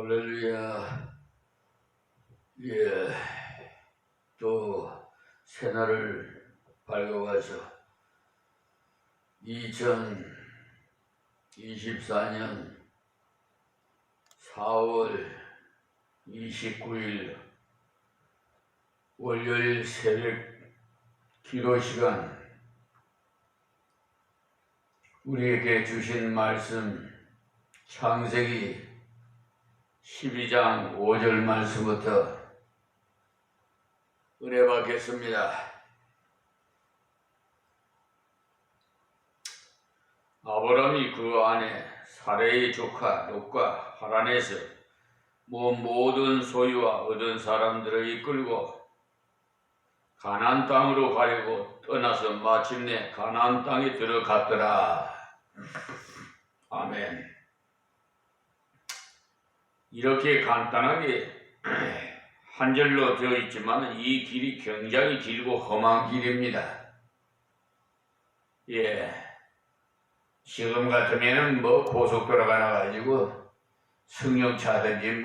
할렐루야. 예, 또 새날을 밝아와서 2024년 4월 29일 월요일 새벽 기도 시간, 우리에게 주신 말씀 창세기 12장 5절 말씀부터 은혜 받겠습니다. 아브람이 그 아내 사레의 조카 롯과 하란에서 모든 소유와 얻은 사람들을 이끌고 가나안 땅으로 가려고 떠나서 마침내 가나안 땅에 들어갔더라. 아멘. 이렇게 간단하게 한 절로 되어 있지만 이 길이 굉장히 길고 험한 길입니다. 예, 지금 같으면은 고속도로가 나가지고 승용차든지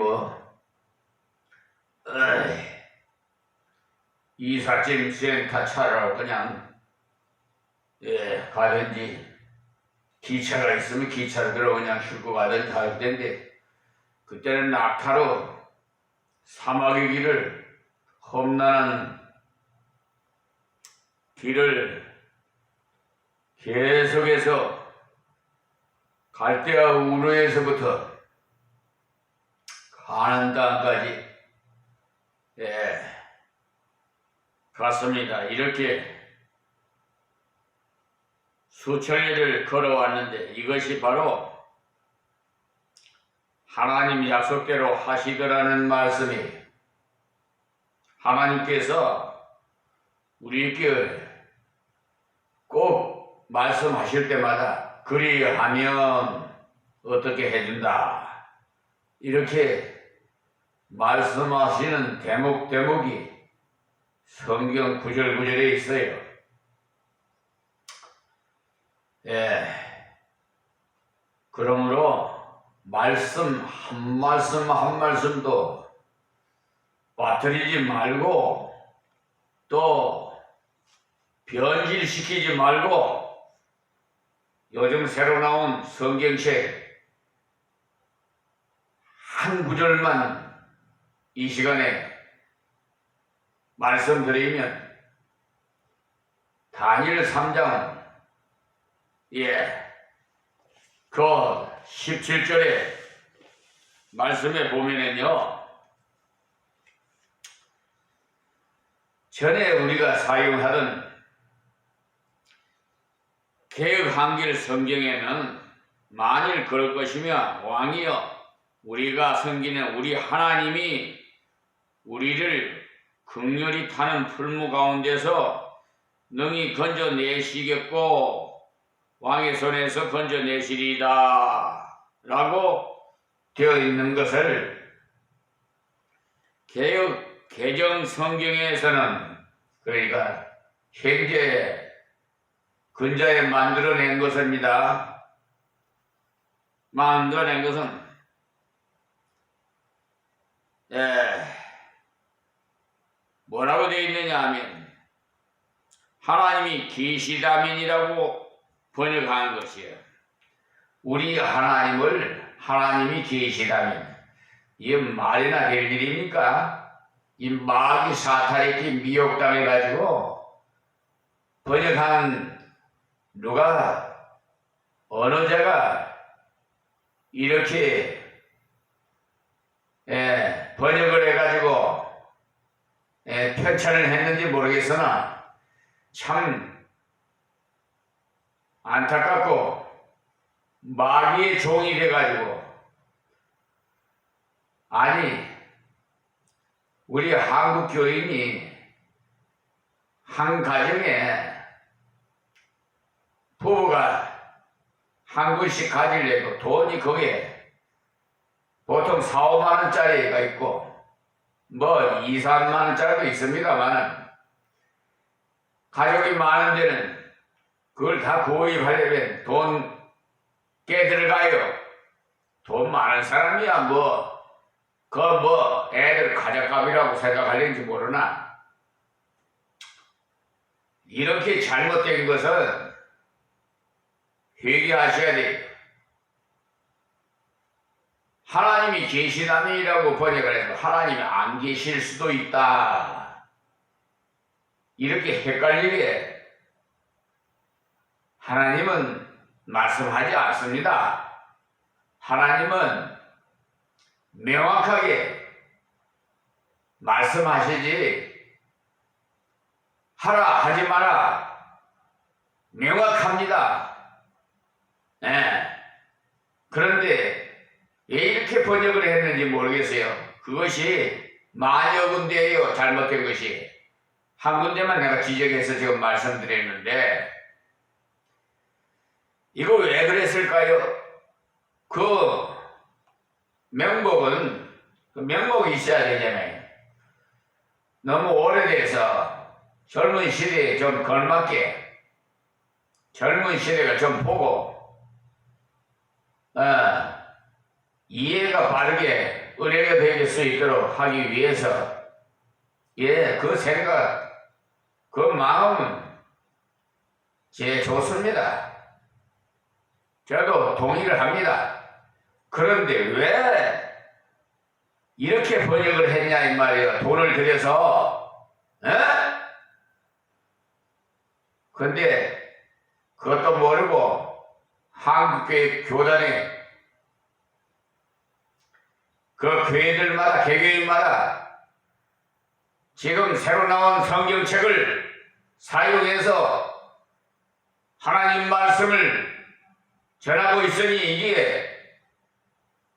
이삿짐 센터 차로 그냥 가든지, 기차가 있으면 기차로 들어 그냥 싣고 가든지 할 텐데, 그때는 낙타로 사막의 길을, 험난한 길을 계속해서 갈대아 우르에서부터 가나안 땅까지 갔습니다. 이렇게 수천리를 걸어왔는데 이것이 바로 하나님 약속대로 하시더라는 말씀이, 하나님께서 우리에게 꼭 말씀하실 때마다 그리하면 어떻게 해준다, 이렇게 말씀하시는 대목이 성경 구절구절에 있어요. 그러므로 말씀 한 말씀도 빠뜨리지 말고 또 변질시키지 말고, 요즘 새로 나온 성경책 한 구절만 이 시간에 말씀드리면, 다니엘 3장 그 17절에 말씀에 보면은요, 전에 우리가 사용하던 개역 한글 성경에는 만일 그럴 것이면 왕이여, 우리가 섬기는 우리 하나님이 우리를 긍휼히 타는 풀무 가운데서 능히 건져내시겠고 왕의 손에서 건져내시리다 라고 되어 있는 것을 개역 개정 성경에서는, 그러니까 현재 근자에 만들어낸 것입니다. 만들어낸 것은 뭐라고 되어 있느냐 하면, 하나님이 계시다면이라고 번역한 것이에요. 우리 하나님을 하나님이 계시다면, 이게 말이나 될 일입니까? 이 마귀 사탄에게 미혹당해가지고 번역한 누가, 어느 자가 이렇게 번역을 해가지고 편찬을 했는지 모르겠으나 참 안타깝고 마귀의 종이 돼가지고, 아니 우리 한국 교인이 한 가정에 부부가 한 군씩 가지려고 돈이 거기에 보통 4, 5만 원짜리가 있고 2, 3만 원짜리도 있습니다만, 가족이 많은 데는 그걸 다 구입하려면 돈 꽤 들어가요. 돈 많은 사람이야 그 뭐 애들 가족값이라고 생각하는지 모르나? 이렇게 잘못된 것은 회개하셔야 돼요. 하나님이 계시다니라고 번역을 해서 하나님이 안 계실 수도 있다. 이렇게 헷갈리게 하나님은 말씀하지 않습니다. 하나님은 명확하게 말씀하시지 하라 하지 마라 명확합니다. 네. 그런데 왜 이렇게 번역을 했는지 모르겠어요. 그것이 만여 군데예요. 잘못된 것이. 한 군데만 내가 지적해서 지금 말씀드렸는데 이거 왜 그랬을까요? 그 명목이 있어야 되잖아요. 너무 오래돼서 젊은 시대에 좀 걸맞게 젊은 시대가 좀 보고 이해가 바르게 은혜가 되게 수 있도록 하기 위해서 그 생각 그 마음은 제 좋습니다. 저도 동의를 합니다. 그런데 왜 이렇게 번역을 했냐 이 말이에요. 돈을 들여서 근데 그것도 모르고 한국교회 교단에 그 교회들마다 개교인마다 지금 새로 나온 성경책을 사용해서 하나님 말씀을 전하고 있으니 이게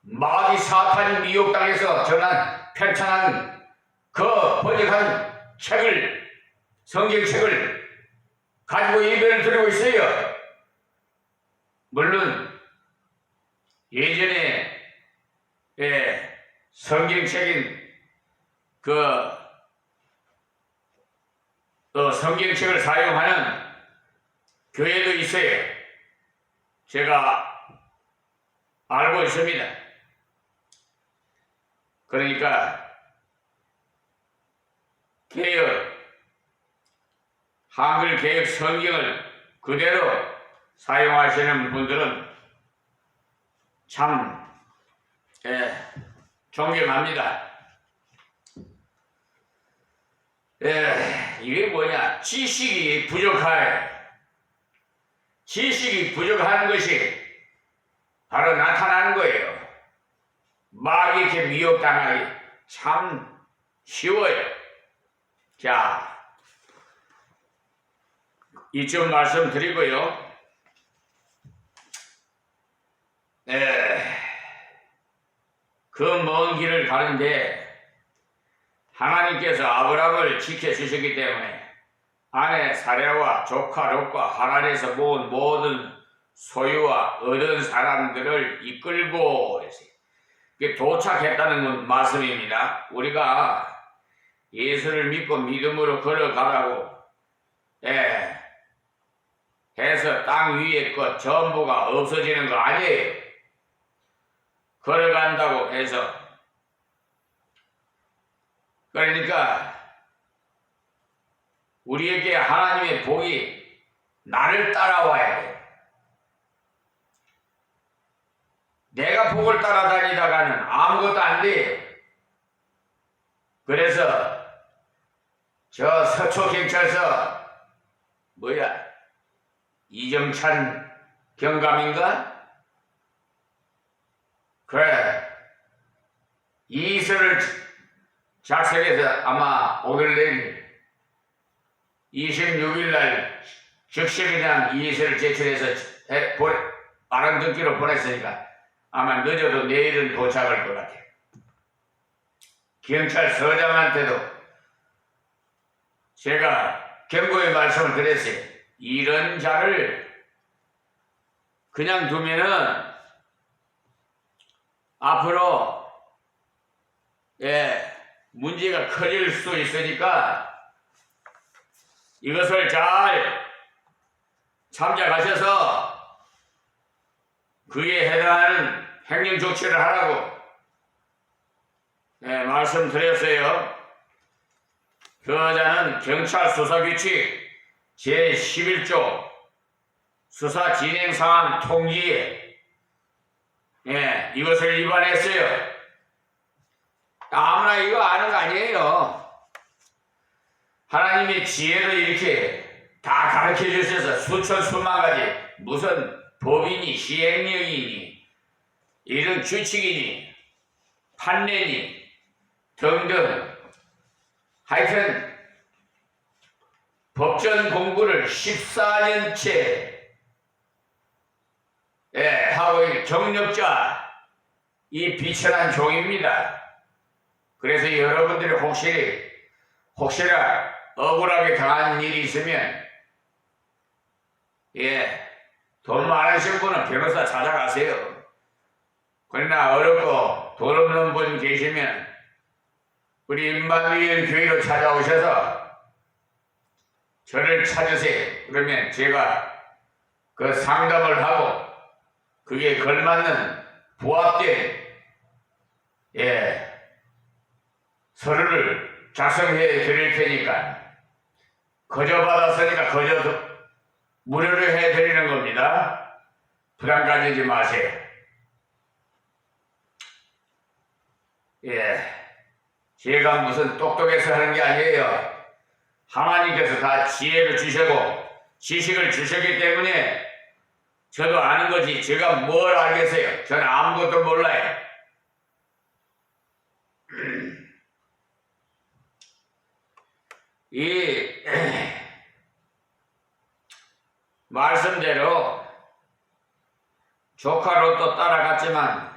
마귀 사탄이 미혹당해서 편찬한 그 번역한 책을 성경책을 가지고 예배를 드리고 있어요. 물론 예전에 성경책인 성경책을 사용하는 교회도 있어요. 제가 알고 있습니다. 그러니까 한글 개혁 성경을 그대로 사용하시는 분들은 참 존경합니다. 이게 뭐냐? 지식이 부족한 것이 바로 나타나는 거예요. 마귀에게 미혹당하기 참 쉬워요. 자, 이쯤 말씀드리고요. 그 먼 길을 가는데 하나님께서 아브라함을 지켜주셨기 때문에 아내 사레와 조카 롯과 하란에서 모은 모든 소유와 얻은 사람들을 이끌고 도착했다는 건 말씀입니다. 우리가 예수를 믿고 믿음으로 걸어가라고 해서 땅 위에 것 전부가 없어지는 거 아니에요. 걸어간다고 해서. 그러니까 우리에게 하나님의 복이 나를 따라와야 돼. 내가 복을 따라다니다가는 아무것도 안 돼요. 그래서 저 서초경찰서 이정찬 경감인가? 그래, 이서를 작성해서 아마 오늘 내일 26일날 즉시 그냥 이서를 제출해서 알아듣기로 보냈으니까 아마 늦어도 내일은 도착할 것 같아. 경찰서장한테도 제가 경고의 말씀을 드렸어요. 이런 자를 그냥 두면은 앞으로 문제가 커질 수 있으니까 이것을 잘 참작하셔서 그에 해당하는 행정 조치를 하라고 말씀드렸어요. 그 여자는 경찰 수사규칙 제11조 수사 진행 상황 통지에 이것을 위반했어요. 아무나 이거 아는 거 아니에요. 하나님의 지혜를 이렇게 다 가르쳐 주셔서 수천 수만 가지 무슨 법이니 시행령이니 이런 규칙이니 판례니 등등 하여튼 법전 공부를 14년째 하고 있는 경력자 이 비천한 종입니다. 그래서 여러분들이 혹시나 억울하게 당한 일이 있으면 돈 많으신 분은 변호사 찾아가세요. 그러나 어렵고 돈 없는 분 계시면 우리 인방위원 교회로 찾아오셔서 저를 찾으세요. 그러면 제가 그 상담을 하고 그게 걸맞는 부합된 서류를 작성해 드릴 테니까 거저 받았으니까 거저 무료로 해 드리는 겁니다. 부담 가지지 마세요. 제가 무슨 똑똑해서 하는 게 아니에요. 하나님께서 다 지혜를 주시고 지식을 주셨기 때문에 저도 아는 거지 제가 뭘 알겠어요. 저는 아무것도 몰라요. 이 말씀대로 조카 로또 따라갔지만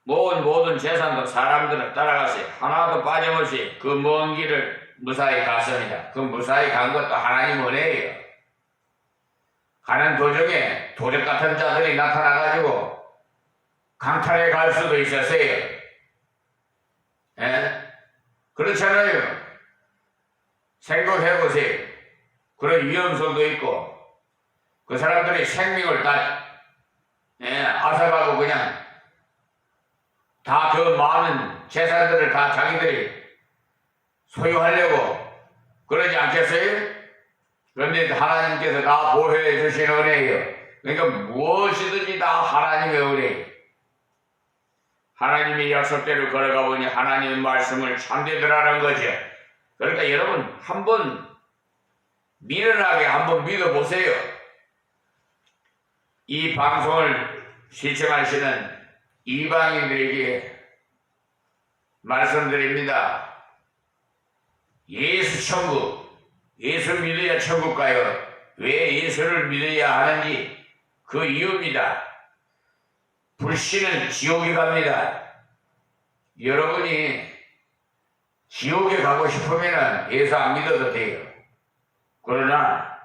모든 재산도 사람들은 따라갔어요. 하나도 빠짐없이 그 먼 길을 무사히 갔습니다. 그 무사히 간 것도 하나님 은혜예요. 가는 도중에 도적 같은 자들이 나타나가지고 강탈해 갈 수도 있었어요. 그렇잖아요. 생각해보세요. 그런 위험성도 있고 그 사람들이 생명을 다 앗아가고 그냥 다 그 많은 재산들을 다 자기들이 소유하려고 그러지 않겠어요? 그런데 하나님께서 다 보호해 주신 은혜예요. 그러니까 무엇이든지 다 하나님의 은혜예요. 하나님의 약속대로 걸어가 보니 하나님의 말씀을 참되더라는 거죠. 그러니까 여러분 한번 미련하게 한번 믿어보세요. 이 방송을 시청하시는 이방인들에게 말씀드립니다. 예수 천국, 예수 믿어야 천국 가요. 왜 예수를 믿어야 하는지 그 이유입니다. 불신은 지옥에 갑니다. 여러분이 지옥에 가고 싶으면 예수 안 믿어도 돼요. 그러나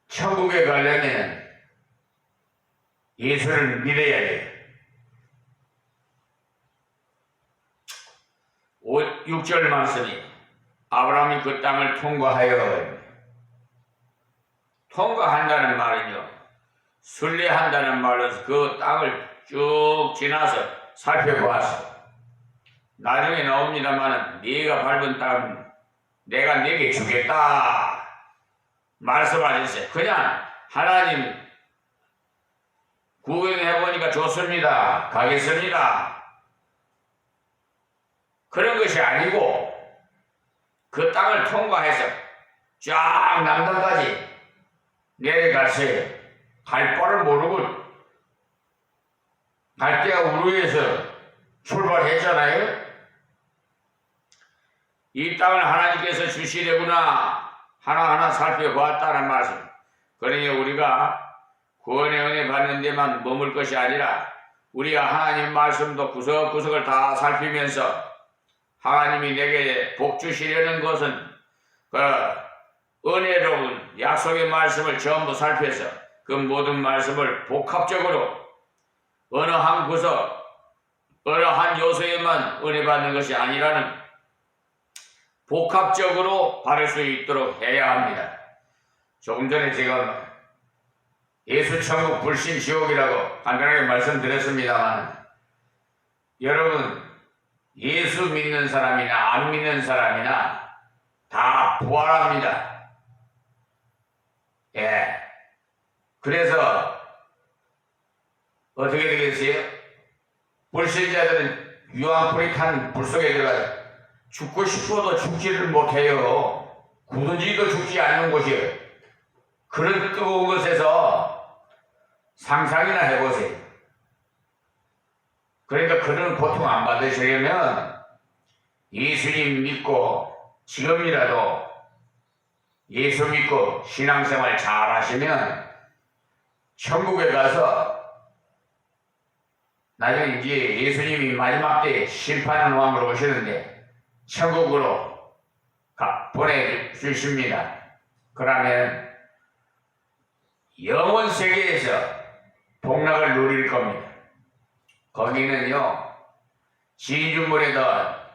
천국에 가려면 예수를 믿어야 돼요. 6절 말씀이 아브라함이 그 땅을 통과한다는 말은요, 순례한다는 말로서 그 땅을 쭉 지나서 살펴보았어. 나중에 나옵니다만 네가 밟은 땅 내가 네게 주겠다 말씀하셨어요. 그냥 하나님 구경해보니까 좋습니다, 가겠습니다, 그런 것이 아니고 그 땅을 통과해서 쫙 남단까지 내려갔어요. 갈 바를 모르고 갈대아 우르에서 출발했잖아요. 이 땅을 하나님께서 주시려구나 하나하나 살펴보았다는 말씀. 그러니 우리가 구원의 은혜 받는 데만 머물 것이 아니라 우리가 하나님 말씀도 구석구석을 다 살피면서 하나님이 내게 복 주시려는 것은 그 은혜로운 약속의 말씀을 전부 살펴서 그 모든 말씀을 복합적으로 어느 한 구석, 어느 한 요소에만 은혜 받는 것이 아니라는 복합적으로 받을 수 있도록 해야 합니다. 조금 전에 제가 예수 천국 불신 지옥이라고 간단하게 말씀드렸습니다만 여러분 예수 믿는 사람이나 안 믿는 사람이나 다 부활합니다. 예. 그래서 어떻게 되겠어요? 불신자들은 유황불이 탄 불 속에 들어가서 죽고 싶어도 죽지를 못해요. 굳은지도 죽지 않는 곳이에요. 그런 뜨거운 것에서 상상이나 해보세요. 그러니까 그런 고통 안 받으시려면 예수님 믿고 지금이라도 예수 믿고 신앙생활 잘 하시면 천국에 가서 나중에 이제 예수님이 마지막 때 심판하는 왕으로 오시는데 천국으로 보내주십니다. 그러면 영원 세계에서 복락을 누릴 겁니다. 거기는요, 진주물에다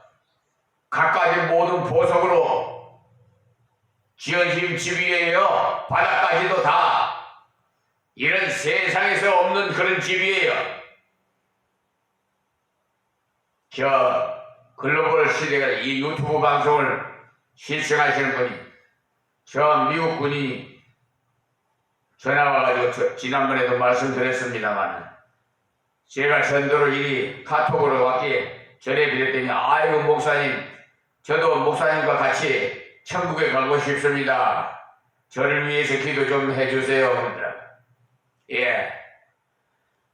갖가지 모든 보석으로 지어진 집이에요. 바닥까지도 다 이런 세상에서 없는 그런 집이에요. 저 글로벌 시대가 이 유튜브 방송을 시청하시는 분이 저 미국 군인이 전화 와가지고 지난번에도 말씀드렸습니다만 제가 전도를 이리 카톡으로 왔기에 전해드렸더니 아이고 목사님 저도 목사님과 같이 천국에 가고 싶습니다. 저를 위해서 기도 좀 해주세요. 그러더라고요. 예.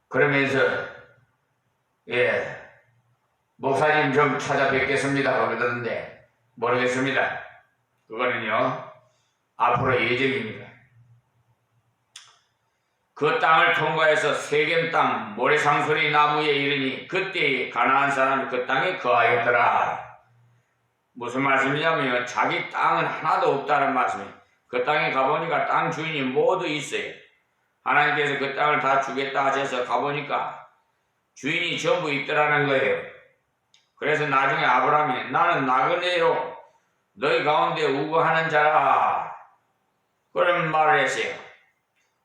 그러면서 예. 목사님 좀 찾아뵙겠습니다. 그러던데 모르겠습니다. 그거는요. 앞으로 예정입니다. 그 땅을 통과해서 세겜 땅 모래상소리 나무에 이르니 그때 가나안 사람이 그 땅에 거하였더라. 무슨 말씀이냐면 자기 땅은 하나도 없다는 말씀이에요. 그 땅에 가보니까 땅 주인이 모두 있어요. 하나님께서 그 땅을 다 주겠다 하셔서 가보니까 주인이 전부 있더라는 거예요. 그래서 나중에 아브라함이 나는 나그네로 너희 가운데 우거하는 자라 그런 말을 했어요.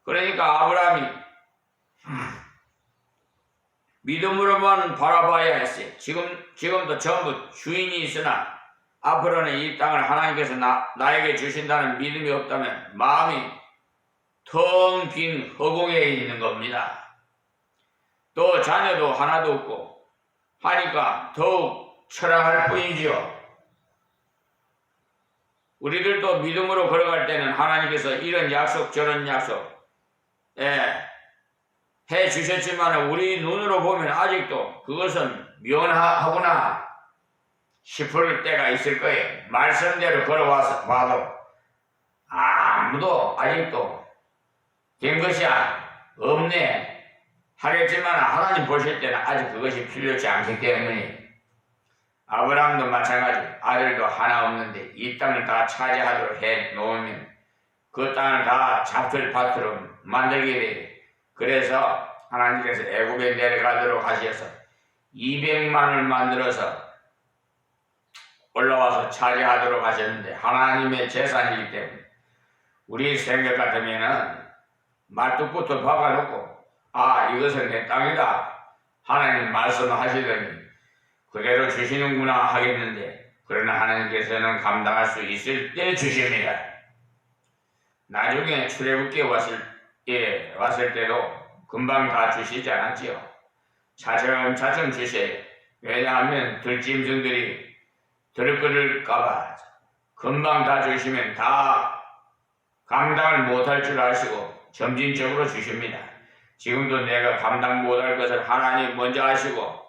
그러니까 아브라함이 믿음으로만 바라봐야 했어요. 지금도 전부 주인이 있으나 앞으로는 이 땅을 하나님께서 나에게 주신다는 믿음이 없다면 마음이 텅 빈 허공에 있는 겁니다. 또 자녀도 하나도 없고 하니까 더욱 철학할 뿐이지요. 우리들도 믿음으로 걸어갈 때는 하나님께서 이런 약속 저런 약속 해 주셨지만 우리 눈으로 보면 아직도 그것은 미원하구나 싶을 때가 있을 거예요. 말씀대로 걸어와서 봐도 아무도 아직도 된 것이 없네 하겠지만 하나님 보실 때는 아직 그것이 필요치 않기 때문에 아브라함도 마찬가지 아들도 하나 없는데 이 땅을 다 차지하도록 해 놓으면 그 땅을 다 잡술밭으로 만들게 돼요. 그래서 하나님께서 애굽에 내려가도록 하셔서 200만을 만들어서 올라와서 차지하도록 하셨는데 하나님의 재산이기 때문에 우리 생각 같으면은 말뚝부터 박아놓고 이것은 내 땅이다 하나님 말씀하시더니 그대로 주시는구나 하겠는데 그러나 하나님께서는 감당할 수 있을 때 주십니다. 나중에 출애굽기에 왔을 때도 금방 다 주시지 않았지요. 차츰차츰 주셔요. 왜냐하면 들짐승들이 들끓을까봐 금방 다 주시면 다 감당을 못할 줄 아시고 점진적으로 주십니다. 지금도 내가 감당 못할 것을 하나님 먼저 아시고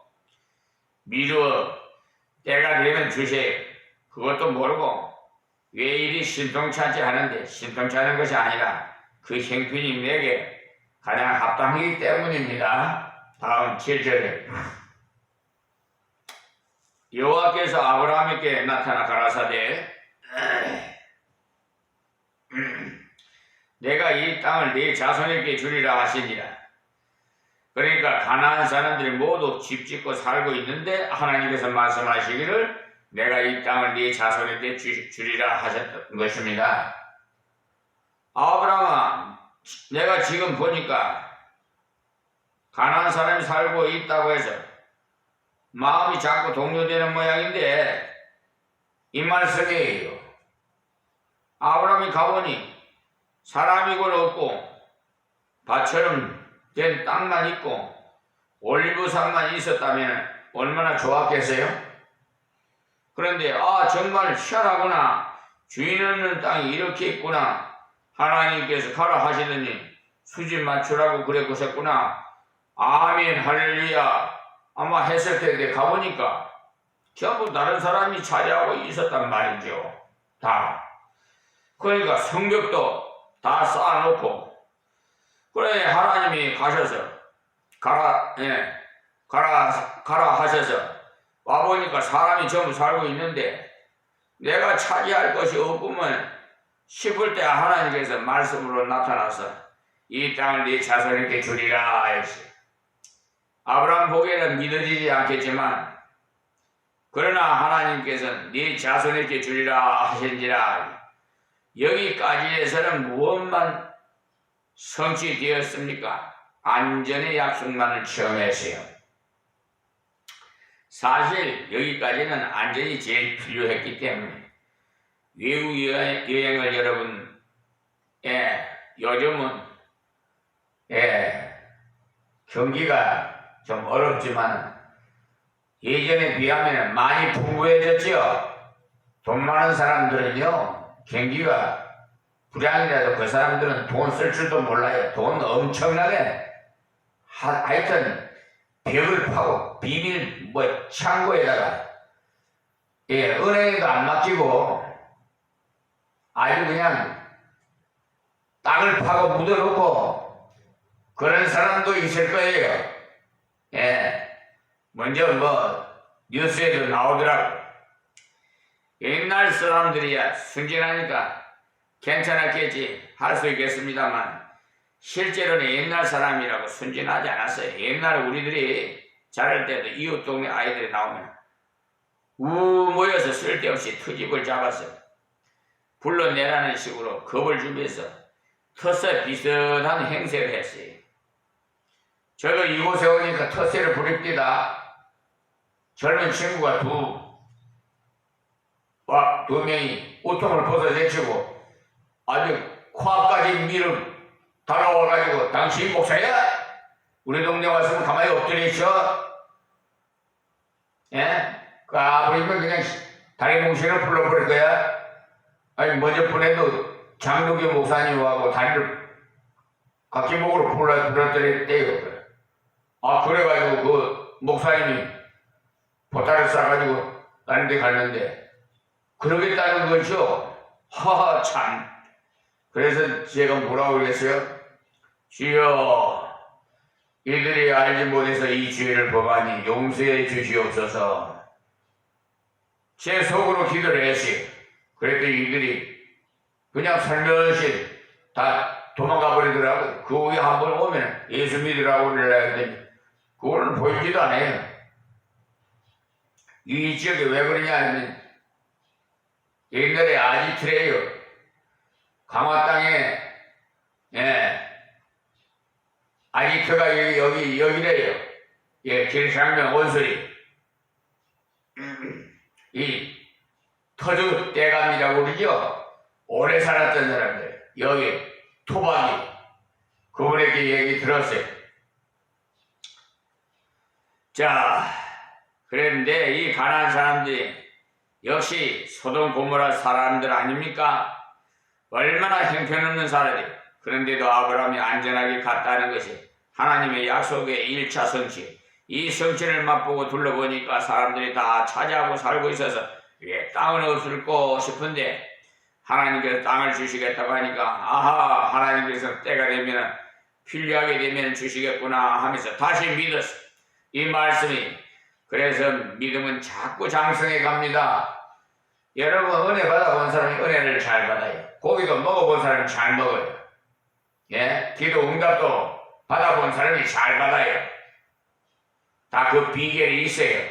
미루어 때가 되면 주세요. 그것도 모르고 왜 이리 신통찮지 하는데 신통치 않은 것이 아니라 그 형편이 내게 가장 합당하기 때문입니다. 다음 7절에 여호와께서 아브라함에게 나타나 가라사대 내가 이 땅을 네 자손에게 주리라 하시니라. 그러니까 가나안 사람들이 모두 집 짓고 살고 있는데 하나님께서 말씀하시기를 내가 이 땅을 네 자손에게 주리라 하셨던 것입니다. 아브라함아 내가 지금 보니까 가나안 사람이 살고 있다고 해서 마음이 자꾸 동요되는 모양인데 이 말씀이에요. 아브라함이 가보니 사람이곤 없고 밭처럼 된 땅만 있고 올리브산만 있었다면 얼마나 좋았겠어요? 그런데 정말 희한하구나. 주인 없는 땅이 이렇게 있구나. 하나님께서 가라 하시더니 수집 맞추라고 그래 보셨구나. 아멘 할렐루야. 아마 했을 텐데 가보니까 전부 다른 사람이 차지하고 있었단 말이죠. 다. 그러니까 성벽도 다 쌓아놓고 그래 하나님이 가셔서 가라 하셔서 와보니까 사람이 전부 살고 있는데 내가 차지할 것이 없구먼 싶을 때 하나님께서 말씀으로 나타나서 이 땅을 네 자손에게 주리라 하였어요. 아브라함 보기에는 믿어지지 않겠지만 그러나 하나님께서는 네 자손에게 주리라 하신지라. 여기까지에서는 무엇만 성취되었습니까? 안전의 약속만을 체험했어요. 사실 여기까지는 안전이 제일 필요했기 때문에 외국 여행을 여러분 요즘은 경기가 좀 어렵지만 예전에 비하면 많이 풍부해졌죠. 돈 많은 사람들은요 경기가 불량이라도 그 사람들은 돈 쓸 줄도 몰라요. 돈 엄청나게 하여튼 벽을 파고 비밀 창고에다가 은행에도 안 맡기고 아주 그냥 땅을 파고 묻어놓고 그런 사람도 있을 거예요. 먼저 뉴스에도 나오더라고. 옛날 사람들이야 순진하니까 괜찮았겠지 할 수 있겠습니다만 실제로는 옛날 사람이라고 순진하지 않았어요. 옛날에 우리들이 자랄 때도 이웃 동네 아이들이 나오면 모여서 쓸데없이 트집을 잡았어요. 불러내라는 식으로 겁을 주면서 텃세 비슷한 행세를 했어요. 저도 이곳에 오니까 텃세를 부립니다. 젊은 친구가 두 명이 우통을 벗어 제치고 아주 코앞까지 밀어 달아와가지고 당신 목사야? 우리 동네 왔으면 가만히 엎드려 있어? 그 아버지면 그냥 다리 뭉신을 불러버릴 거야? 아니 먼저 보내도 장로교 목사님하고 다리를 각기목으로 불러드렸대요. 그래가지고 그 목사님이 보따리를 싸가지고 다른 데 갔는데 그러겠다는 거죠. 하하 참. 그래서 제가 뭐라고 그랬어요? 주여 이들이 알지 못해서 이 죄를 범하니 용서해 주시옵소서. 제 속으로 기도를 했어요. 그랬더니 이들이 그냥 살며시 다 도망가 버리더라고요. 그 후에 한 번 오면 예수 믿으라고 그러려 했더니 그거는 보이지도 않아요. 이 지역에 왜 그러냐 하면 옛날에 아지트래요. 강화 땅에 아지트가 여기래요. 길상명 온수리 이 터주 대감이라고 그러죠. 오래 살았던 사람들 여기 토박이 그분에게 얘기 들었어요. 자 그런데 이 가난한 사람들이 역시 소돔 고모라 사람들 아닙니까? 얼마나 형편없는 사람이. 그런데도 아브라함이 안전하게 갔다는 것이 하나님의 약속의 1차 성취. 이 성취를 맛보고 둘러보니까 사람들이 다 차지하고 살고 있어서 땅은 없을까 싶은데 하나님께서 땅을 주시겠다고 하니까 하나님께서 때가 되면 필요하게 되면 주시겠구나 하면서 다시 믿었어. 이 말씀이 그래서 믿음은 자꾸 장성해 갑니다. 여러분 은혜 받아본 사람이 은혜를 잘 받아요. 고기도 먹어본 사람이 잘 먹어요. 기도 응답도 받아본 사람이 잘 받아요. 다 그 비결이 있어요.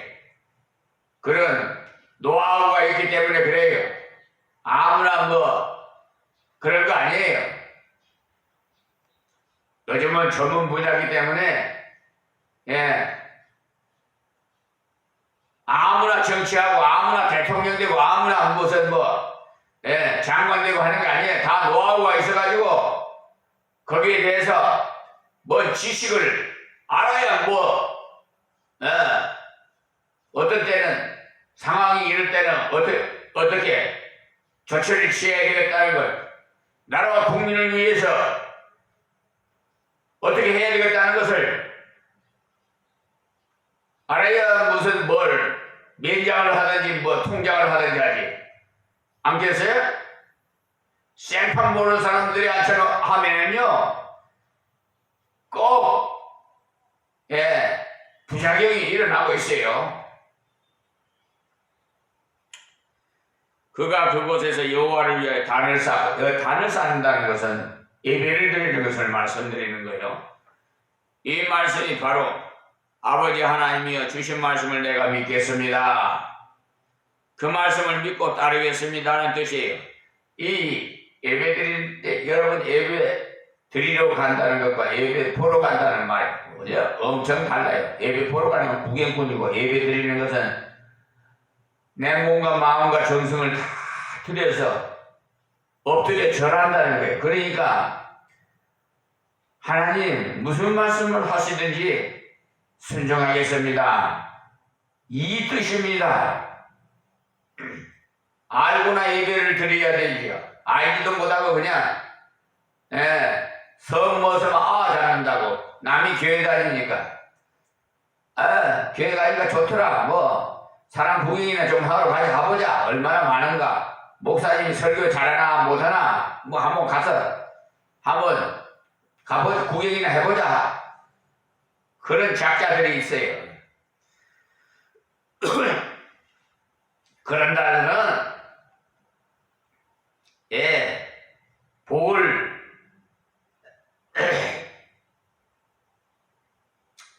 그런 노하우가 있기 때문에 그래요. 아무나 그런 거 아니에요. 요즘은 전문 분야이기 때문에 아무나 정치하고 아무나 대통령 되고 아무나 무슨 장관 되고 하는 게 아니에요. 다 노하우가 있어가지고 거기에 대해서 지식을 알아야 어떤 때는 상황이 이럴 때는 어떻게 조처를 취해야 되겠다는 것, 나라와 국민을 위해서 어떻게 해야 되겠다는 것을 알아야 무슨 면장을 하든지 통장을 하든지 하지. 안 계세요? 생판 모르는 사람들이 하면은요 꼭 부작용이 일어나고 있어요. 그가 그곳에서 여호와를 위하여 단을 쌓고, 단을 쌓는다는 것은 예배를 드리는 것을 말씀드리는 거예요. 이 말씀이 바로 아버지 하나님이여 주신 말씀을 내가 믿겠습니다. 그 말씀을 믿고 따르겠습니다는 뜻이에요. 이 예배 드릴 때 여러분 예배 드리러 간다는 것과 예배 보러 간다는 말 엄청 달라요. 예배 보러 가는 건 구경꾼이고 예배 드리는 것은 내 몸과 마음과 정성을 다 들여서 엎드려 절한다는 거예요. 그러니까 하나님 무슨 말씀을 하시든지 순종하겠습니다. 이 뜻입니다. 알고나 예배를 드려야 되지요. 알지도 못하고 그냥 성 모서만 잘한다고 남이 교회 다니니까 교회 가니까 좋더라. 사람 구경이나 좀 하러 가보자. 얼마나 많은가. 목사님이 설교 잘하나 못하나 한번 가서 한번 가보자. 구경이나 해보자. 그런 작자들이 있어요. 그런다면 복을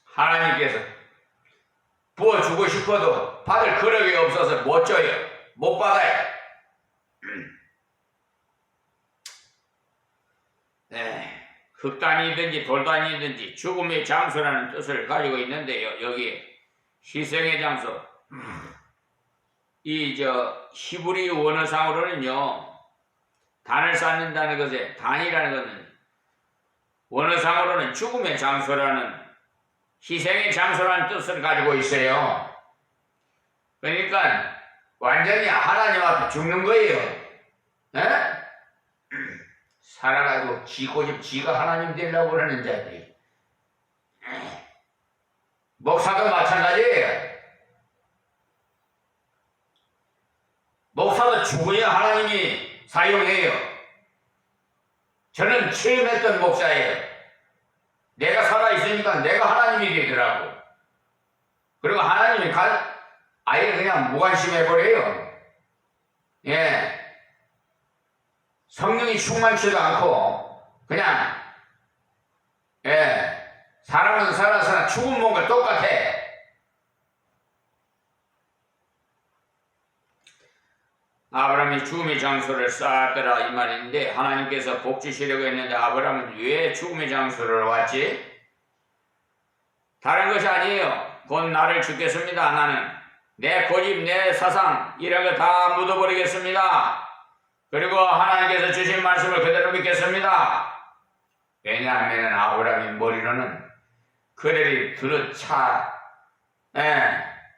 하나님께서 부어주고 싶어도 받을 그릇이 없어서 못 줘요. 못 받아요. 흙단이든지 돌단이든지 죽음의 장소라는 뜻을 가지고 있는데요. 여기 희생의 장소. 히브리 원어상으로는요. 단을 쌓는다는 것에 단이라는 것은 원어상으로는 죽음의 장소라는 희생의 장소라는 뜻을 가지고 있어요. 그러니까 완전히 하나님 앞에 죽는 거예요. 살아가지고 지가 하나님 되려고 그러는 자들이. 목사도 마찬가지예요. 목사도 죽어야 하나님이 사용해요. 저는 체험했던 목사예요. 내가 살아있으니까 내가 하나님이 되더라고. 그리고 하나님이 아예 그냥 무관심해버려요. 성령이 충만치도 않고 그냥 사람은 살아서나 죽은 몸과 똑같아. 아브라함이 죽음의 장소를 쌓았더라 이 말인데 하나님께서 복 주시려고 했는데 아브라함은 왜 죽음의 장소를 왔지? 다른 것이 아니에요. 곧 나를 죽겠습니다. 나는 내 고집 내 사상 이런 거 다 묻어버리겠습니다. 그리고 하나님께서 주신 말씀을 그대로 믿겠습니다. 왜냐하면 아브라함의 머리로는 그들이 들어차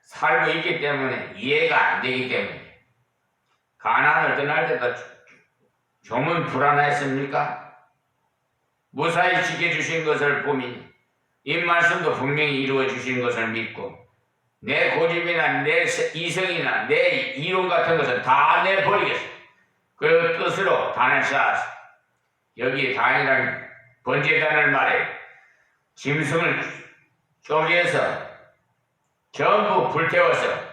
살고 있기 때문에 이해가 안 되기 때문에 가나안을 떠날 때도 좀은 불안했습니까? 무사히 지켜주신 것을 보니 이 말씀도 분명히 이루어 주신 것을 믿고 내 고집이나 내 이성이나 내 이론 같은 것은 다 내버리겠어. 그 뜻으로 단을 쌓았어. 여기 단이란 번제단을 말해 짐승을 쪼개서 전부 불태워서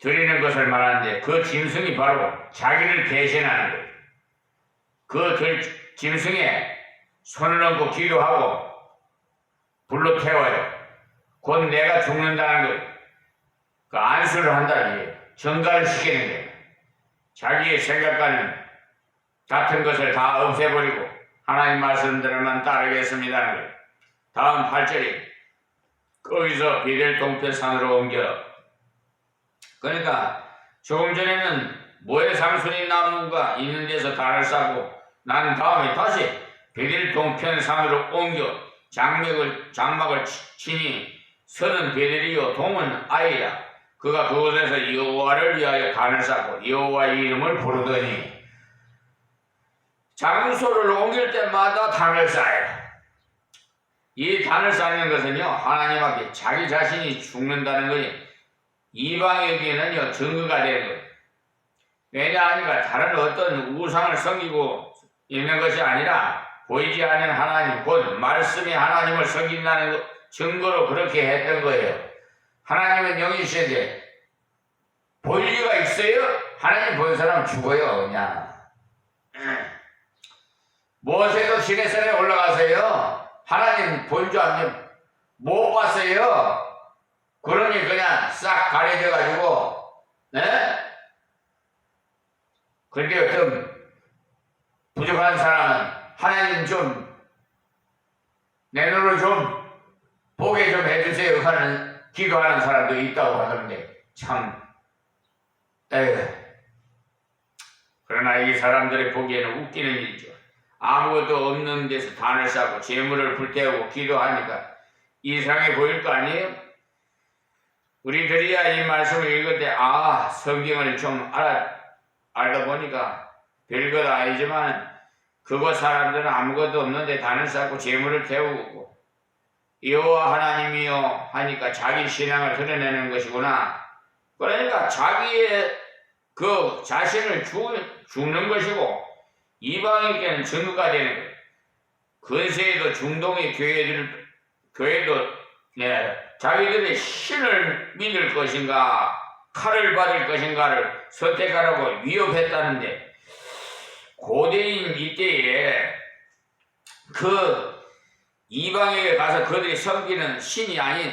드리는 것을 말하는데 그 짐승이 바로 자기를 대신하는 거예요. 그 짐승에 손을 얹고 기도하고 불로 태워요. 곧 내가 죽는다는 거예요. 그 안수를 한다는 거예요. 전가를 시키는 거예요. 자기의 생각과는 같은 것을 다 없애버리고 하나님 말씀대로만 따르겠습니다는 거예요. 다음 8절이 거기서 베델 동편산으로 옮겨. 그러니까 조금 전에는 모에 상수리 나무가 있는 데서 단을 싸고 난 다음에 다시 베델 동편산으로 옮겨 장막을 치니 서는 베델이요 동은 아이라. 그가 그곳에서 여호와를 위하여 단을 쌓고 여호와의 이름을 부르더니 장소를 옮길 때마다 단을 쌓아요. 이 단을 쌓는 것은요 하나님 앞에 자기 자신이 죽는다는 거예요. 이방에게는요 증거가 되는 거예요. 왜냐하니까 다른 어떤 우상을 섬기고 있는 것이 아니라 보이지 않는 하나님 곧 말씀의 하나님을 섬긴다는 증거로 그렇게 했던 거예요. 하나님은 영이신데 보일 리가 있어요? 하나님 보는 사람은 죽어요 그냥. 모세도 시내산에 올라가서요 하나님 본 줄 알면 못 봤어요. 그러니 그냥 싹 가려져 가지고 그런데 어떤 부족한 사람은 하나님 좀 내 눈으로 좀 보게 좀 해주세요 하는 기도하는 사람도 있다고 하던데 참 그러나 이 사람들이 보기에는 웃기는 일이죠. 아무것도 없는 데서 단을 쌓고 재물을 불태우고 기도하니까 이상해 보일 거 아니에요? 우리들이야 이 말씀을 읽을 때 성경을 좀 알다 보니까 별것 아니지만 그곳 사람들은 아무것도 없는데 단을 쌓고 재물을 태우고 여호와 하나님이여 하니까 자기 신앙을 드러내는 것이구나. 그러니까 자기의 그 자신을 죽는 것이고 이방인에게는 증거가 되는 거예요. 근세에도 중동의 교회도 자기들의 신을 믿을 것인가 칼을 받을 것인가를 선택하라고 위협했다는데 고대인 이때에 그 이방에게 가서 그들이 섬기는 신이 아닌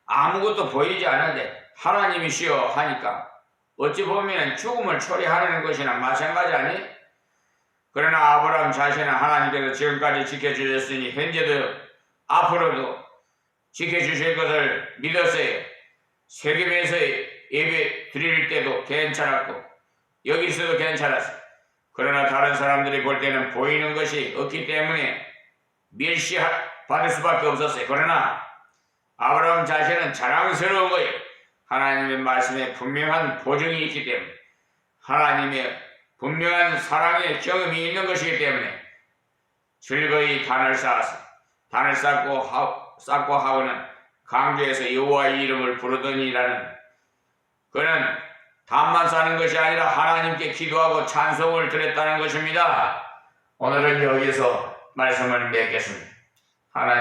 아무것도 보이지 않는데 하나님이시여 하니까 어찌 보면 죽음을 초래하려는 것이나 마찬가지 아니? 그러나 아브라함 자신은 하나님께서 지금까지 지켜주셨으니 현재도 앞으로도 지켜주실 것을 믿었어요. 세겜에서 예배 드릴 때도 괜찮았고 여기서도 괜찮았어요. 그러나 다른 사람들이 볼 때는 보이는 것이 없기 때문에 멸시받을 수밖에 없었어요. 그러나 아브라함 자신은 자랑스러운 거예요. 하나님의 말씀에 분명한 보증이 있기 때문에 하나님의 분명한 사랑의 경험이 있는 것이기 때문에 즐거이 단을 쌓고 하고는 강조해서 여호와의 이름을 부르더니라는 그는 단만 쌓는 것이 아니라 하나님께 기도하고 찬송을 드렸다는 것입니다. 오늘은 여기서 말씀을 맺겠습니다. 하나님